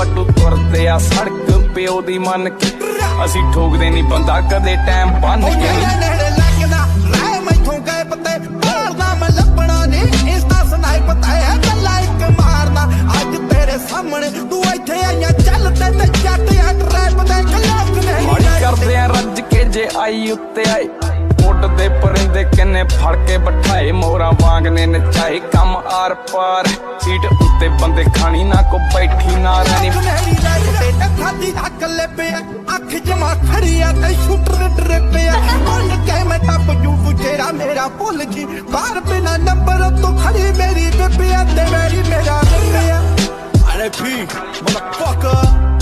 ਆਟੂ ਤੁਰਦੇ ਆ ਸੜਕ ਪਿਓ ਦੀ ਮੰਨ ਕੇ ਅਸੀਂ ਠੋਕਦੇ ਨਹੀਂ ਬੰਦਾ ਕਦੇ ਟਾਈਮ ਬੰਨ ਕੇ ਨੇੜੇ ਲੱਗਦਾ ਰਹਿ ਮੈਥੋਂ ਗਏ ਪਤੇ ਭਾਲਦਾ ਮੈਂ ਲੱਭਣਾ ਨਹੀਂ ਇੰਸਟਾ ਸਨਾਈਪ ਹੈ ਗੱਲਾਂ ਇੱਕ ਮਾਰਨਾ ਅੱਜ ਤੇਰੇ ਸਾਹਮਣੇ ਤੂੰ ਇੱਥੇ ਆਈਆਂ ਚੱਲ ਤੇ ਜੱਟ ਆ ਟਰੈਪ ਦੇ ਖਲੋਕ ਨਹੀਂ ਮਾੜੀ ਕਰਦੇ ਆ ਰੱਜ ਕੇ ਜੇ ਆਈ ਉੱਤੇ ਆਏ ਉੱਡਦੇ ਪਰਿੰਦੇ ਕਿੰਨੇ ਫੜ ਕੇ ਬਿਠਾਏ ਮੋਰਾਂ ਵਾਂਗ ਨੇ ਨਚਾਏ ਕੰਮ ਆਰ ਪਾਰ ਸੀਟ ਉੱਤੇ ਬੰਦੇ ਖਾਣੀ ਨਾ ਕੋ ਬੈਠੀ ਨਾ ਰਹਿਣੀ ਖਾਦੀ ਅੱਖ ਲਿਪਿਆ ਅੱਖ ਜਮਾ ਖੜੀ ਆ ਤੇ ਸ਼ੂਟਰ ਡਰਿਪਿਆ ਭੁੱਲ ਕੇ ਮੈਂ ਟੱਪ ਜੂ ਤੇਰਾ ਮੇਰਾ ਭੁੱਲ ਜੀ ਬਾਹਰ ਬਿਨਾ ਨੰਬਰ ਤੋਂ ਖੜੀ ਮੇਰੀ ਬਿਪਿਆ ਤੇ ਮੇਰੀ ਮੇਰਾ ਬਿਪਿਆ RIP motherfucker